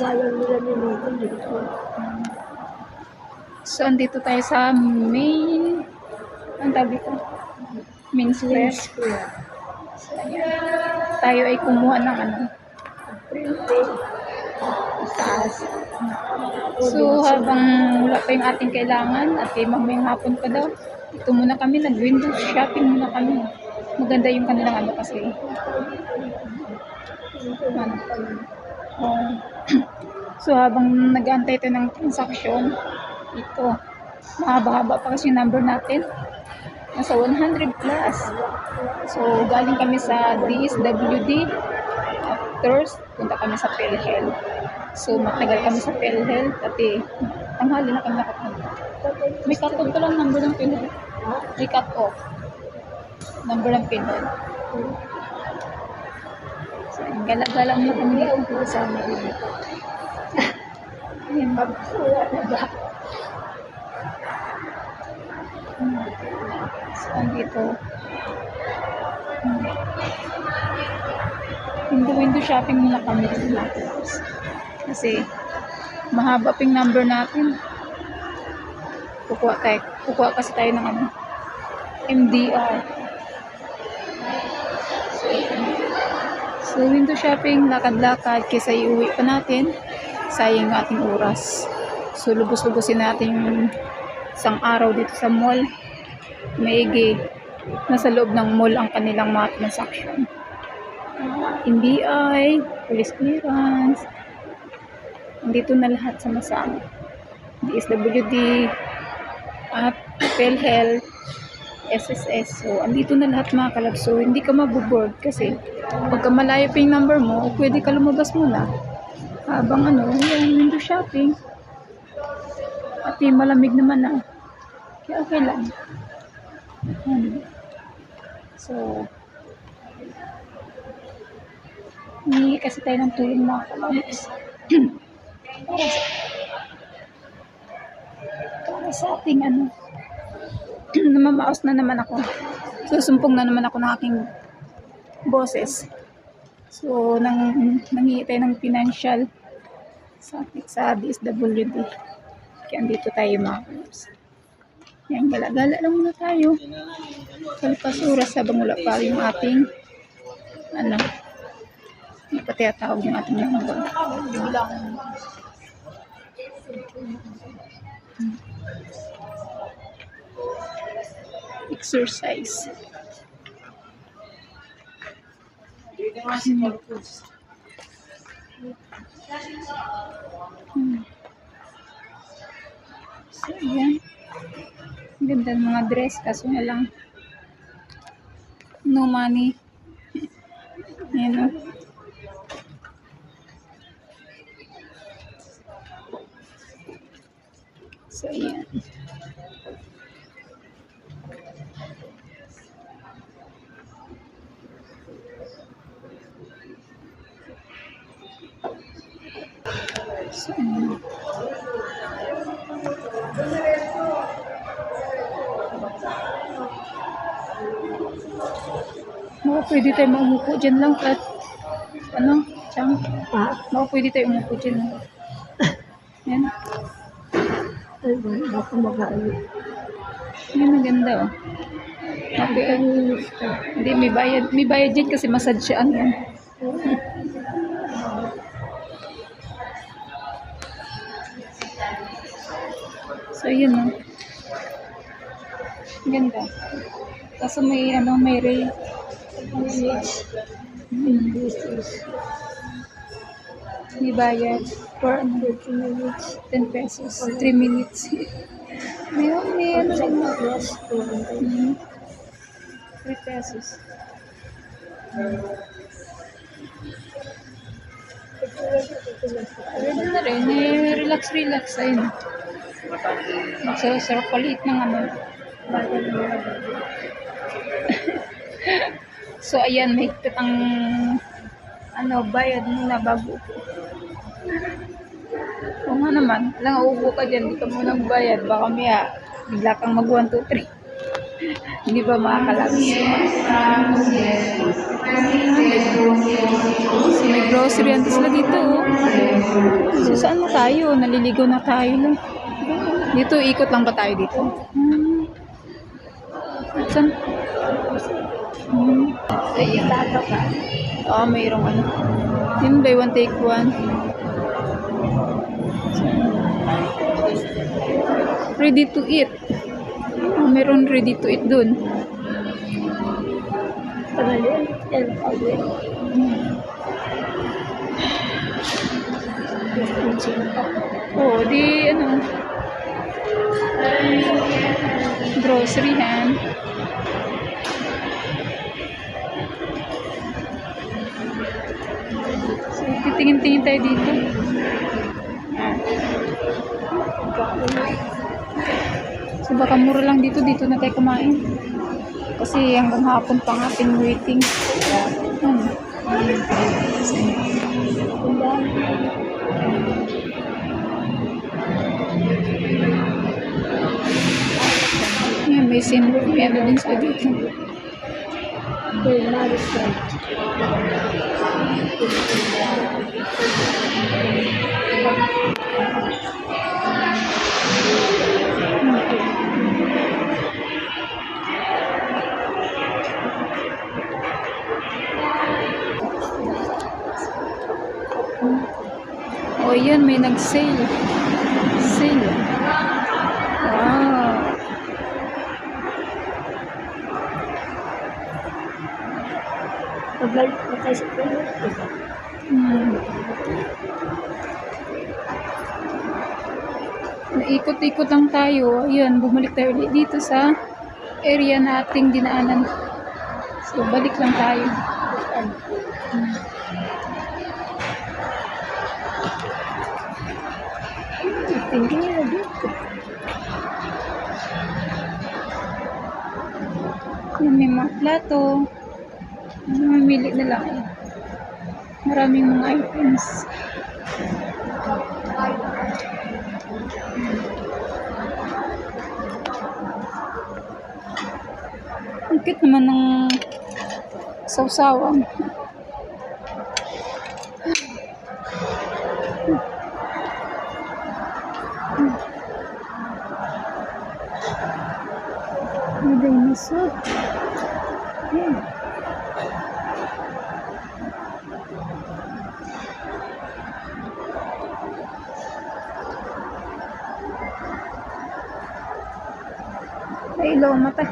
sayang nila minuto dito. So, andito tayo sa main, ang tawag dito? Main square. So, ayan. Tayo ay kumuha ng taas. So, habang wala pa yung ating kailangan at mamayang hapon pa daw, ito muna kami, nag-window shopping muna kami. Maganda yung kanilang kasi. So, habang nag-aantay tayo ng transaction, ito, mahaba-haba pa kasi yung number natin. Nasa 100 plus. So, galing kami sa DSWD. After, punta kami sa PhilHealth. So, matagal kami sa PhilHealth. At tanghali na kami nakapunta. May cut-off pa lang number ng PhilHealth. May cut-off. Number ng PhilHealth. So, gala-gala mo na kami dito. Kasama rin. Ayan. So, andito. Window shopping muna kami dito. Kasi, mahaba ping number natin. Kukuha kasi tayo ng MDR. So, window shopping, lakad-lakad, kaysa iuwi pa natin, sayang ating oras. So, lubos-lubosin natin isang araw dito sa mall. Maigi, nasa loob ng mall ang kanilang mga transaction. NBI, police clearance, andito na lahat sama-sama. DSWD, at PhilHealth, SSS. So, andito na lahat mga kalab. So, hindi ka mabuboard kasi pagka malayo pa yung number mo, pwede ka lumabas muna. Habang yung window shopping. At malamig naman na. Kaya okay lang. So, hindi kasi tayo ng tulong mga kalabs. para sa ating namamaos na naman ako. Susumpong na naman ako ng aking boses. So, nangihi tayo ng financial sa DSWD. Kaya andito tayo mga kalabs. Yan, gala-gala lang muna tayo. Kalipas oras habang wala pa yung ating hindi pa tiyatawag yung ating number. Exercise. So, yan. Ganda ng mga dress, kaso na lang no money. Yan So, yan. So, yan. Pwede tayo maumupo dyan lang at Chang? Pwede tayo umupo dyan lang. Yan. Ay, baka mag-aayos. Yan, maganda Okay. Hindi, may bayad dyan kasi massage siya yan. So, yun Ganda. Kaso may may bayad for 30 minutes. 10 pesos, 3 minutes. May 3 pesos. Pwede na rin, relax. Ayun. Sarap palit ng So, ayan, may higpit ang bayad muna bago upo. O nga naman, lang uupo ka dyan, di ka muna bayad. Baka bigla kang mag 1, 2, 3. Hindi ba makakalabs? So, may grocery and sila dito. Oh. So, saan na tayo? Naliligaw na tayo. No? Dito, ikot lang ba tayo dito? Saan? Ayan. Oo, mayroong ano. Yun, buy one, take one. Ready to eat. Oh, meron ready to eat dun. Oh, di ano. Grocery hand. So, titingin-tingin tayo dito. So, baka mura lang dito na tayo kumain. Kasi hanggang hapon pang ating waiting. Yan, may ano din sila dito. Oh, yan, may nag-sale. Sale. Wow. Pabalik na tayo sa puno. Ikot-ikot lang tayo. Ayan, bumalik tayo dito sa area na ating dinaanan. So, balik lang tayo. Tingin na dito. Yan, may mga plato. Mamili na lang. Maraming mga items. Ang cute naman ng sausawan. May dinosaur. Yeah. Ay, ilaw ang mata.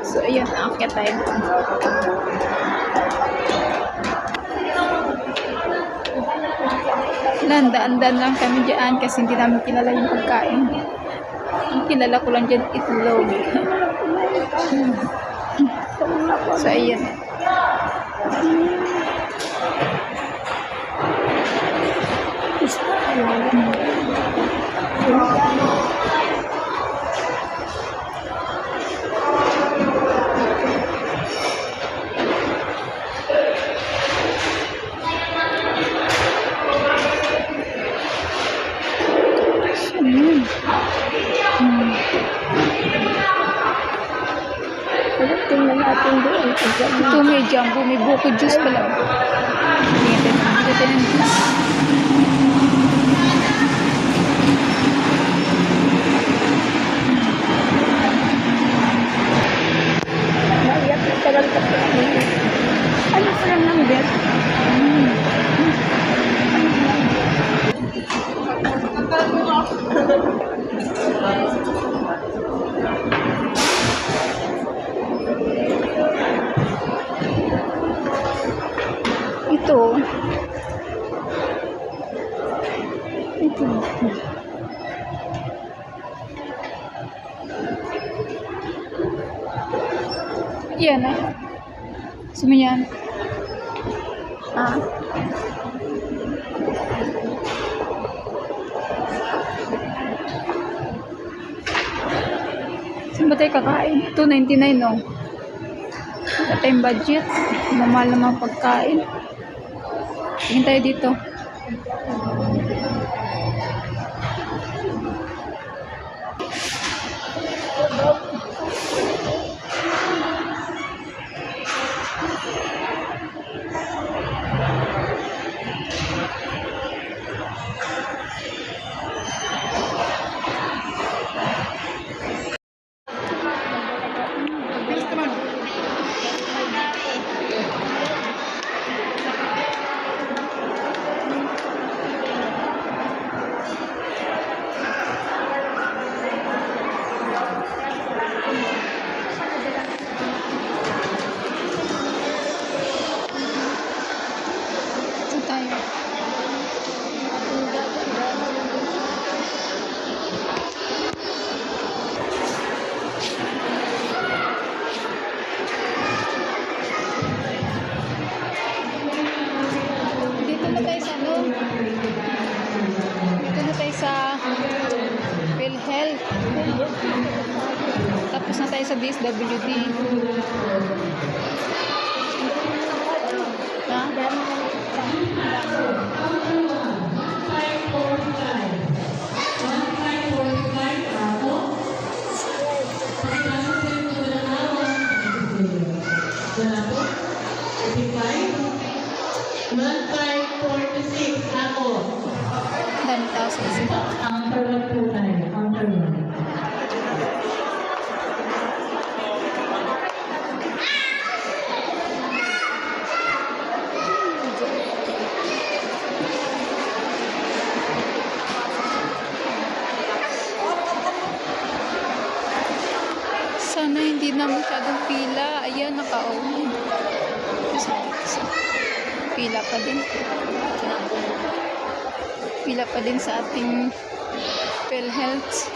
So, ayan, aakyat tayo doon. Landaan-daan lang kami dyan kasi hindi namin kilala yung pagkain. Ang kilala ko lang dyan, itlog. So, ayan. Tingnan natin doon. Ito may jumbo, may buko juice pala. Tingnan natin ang juice. Naiyak na tagal ka pa. Ano pa lang number? Ito. Yan ah. Sumayan. Ah. Saan ba tayo kakain? $2.99 no? Wala tayong budget. Mamahal na mga pagkain. Tingin tayo dito. Ito tayo. Dito na tayo sa ano? Dito na tayo sa PhilHealth. Tapos na tayo sa DSWD. Ha? Dami tao sa isa. Sana hindi na masyadong pila. Ayan, naka-own. Pila pa din. Pila pa din sa ating PhilHealth.